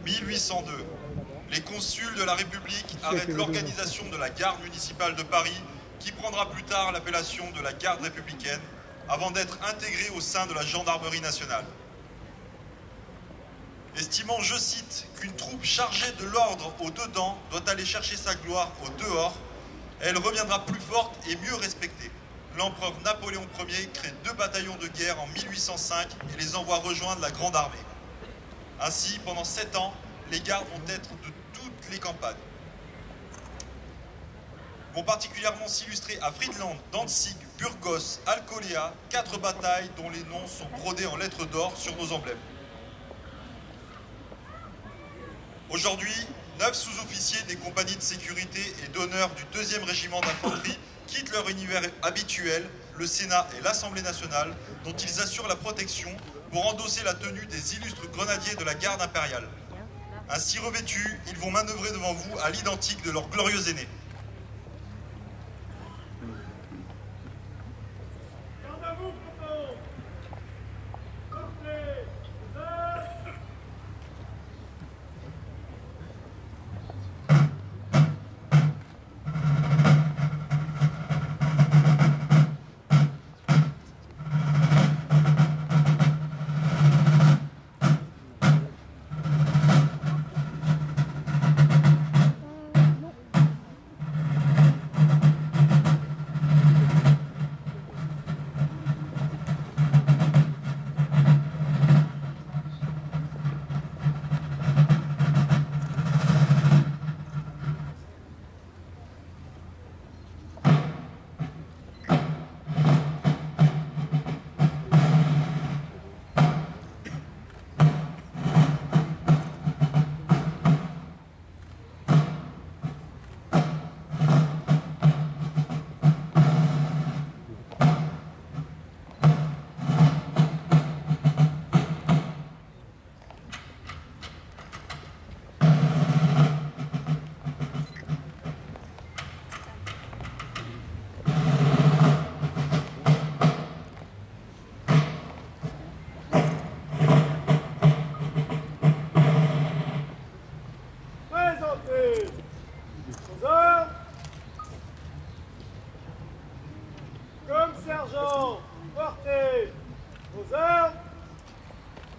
1802. Les consuls de la République arrêtent l'organisation de la garde municipale de Paris, qui prendra plus tard l'appellation de la garde républicaine, avant d'être intégrée au sein de la gendarmerie nationale. Estimant, je cite, qu'une troupe chargée de l'ordre au dedans doit aller chercher sa gloire au dehors, elle reviendra plus forte et mieux respectée. L'empereur Napoléon Ier crée 2 bataillons de guerre en 1805 et les envoie rejoindre la Grande Armée. Ainsi, pendant 7 ans, les gardes vont être de toutes les campagnes. Vont particulièrement s'illustrer à Friedland, Danzig, Burgos, Alcolea, 4 batailles dont les noms sont brodés en lettres d'or sur nos emblèmes. Aujourd'hui, 9 sous-officiers des compagnies de sécurité et d'honneur du 2e régiment d'infanterie quittent leur univers habituel, le Sénat et l'Assemblée nationale, dont ils assurent la protection pour endosser la tenue des illustres grenadiers de la garde impériale. Ainsi revêtus, ils vont manœuvrer devant vous à l'identique de leurs glorieux aînés.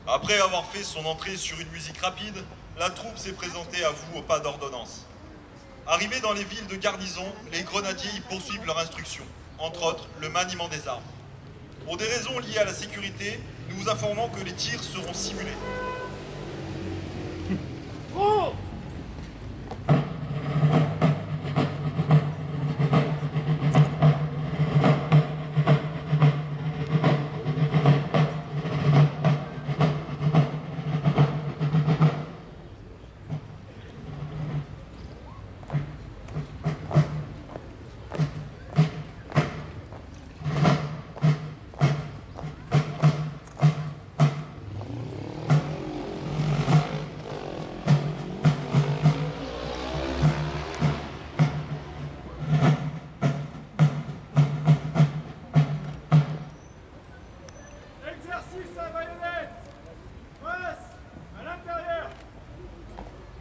Après avoir fait son entrée sur une musique rapide, la troupe s'est présentée à vous au pas d'ordonnance. Arrivés dans les villes de garnison, les grenadiers y poursuivent leurs instructions, entre autres le maniement des armes. Pour des raisons liées à la sécurité, nous vous informons que les tirs seront simulés. Oh!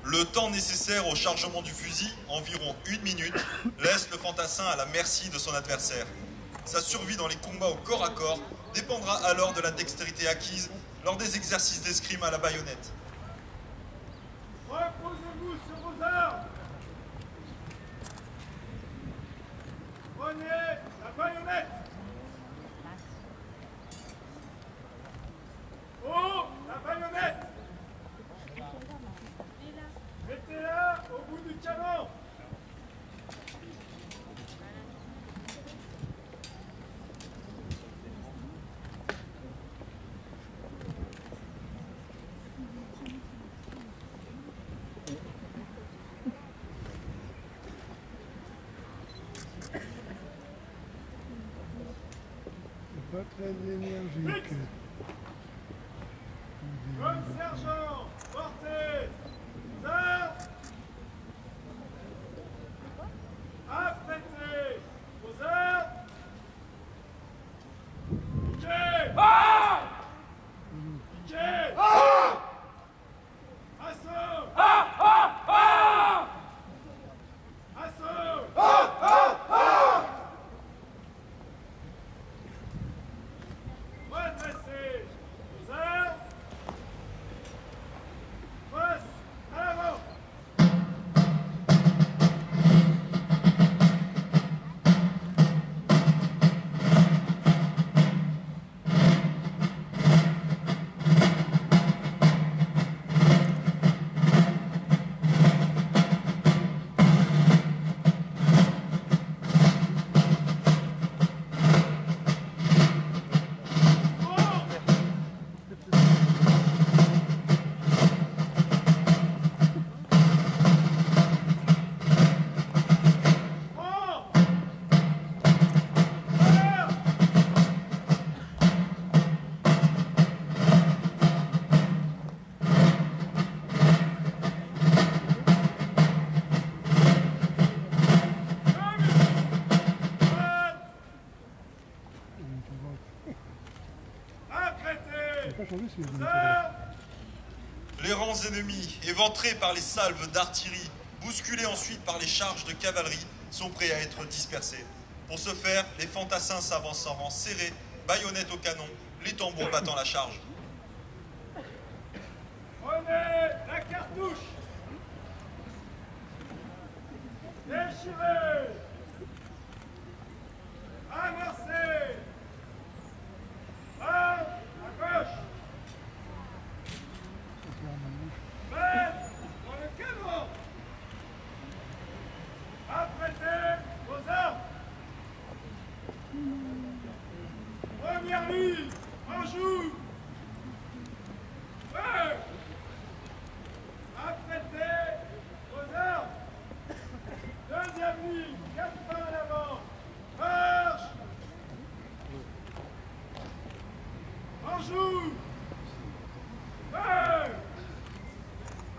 Le temps nécessaire au chargement du fusil, environ 1 minute, laisse le fantassin à la merci de son adversaire. Sa survie dans les combats au corps à corps dépendra alors de la dextérité acquise lors des exercices d'escrime à la baïonnette. Reposez-vous sur vos armes. Prenez la baïonnette. Oh, la baïonnette. Mettez-la au bout du canon. Pas très énergique. Comme sergent, portez vos armes. Apprêtez vos armes. Piquez. Ah! Piquez. Ah! Assaut. si vous Aux voulez. armes. Les rangs ennemis, éventrés par les salves d'artillerie, bousculés ensuite par les charges de cavalerie, sont prêts à être dispersés. Pour ce faire, les fantassins s'avancent en rang serré, baïonnettes au canon, les tambours battant la charge. Prenez la cartouche. Déchirez. Amorcez. Arme à gauche. Même dans le canon. Apprêtez vos armes. Première ligne, en joue. Feu. Apprêtez vos armes. Deuxième ligne, 4 pas en avant. Marche. En joue. Feu.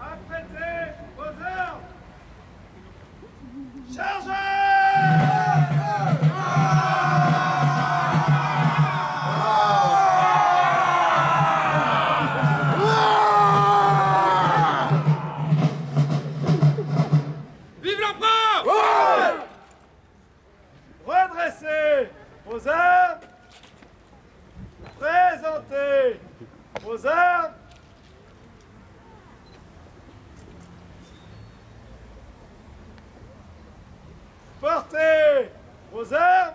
Apprêtez vos armes. Chargez. Vive l'empereur! Redressez vos armes. Présentez vos armes. Portez vos armes.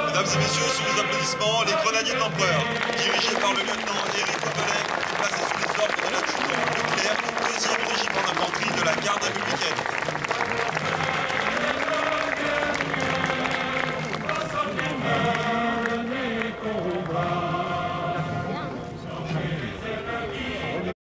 Mesdames et messieurs, sous les applaudissements, les grenadiers de l'empereur, dirigés par le lieutenant Éric Autonnet, placés sous les ordres de l'adjudant Leclerc du 2e régiment d'infanterie de la garde républicaine.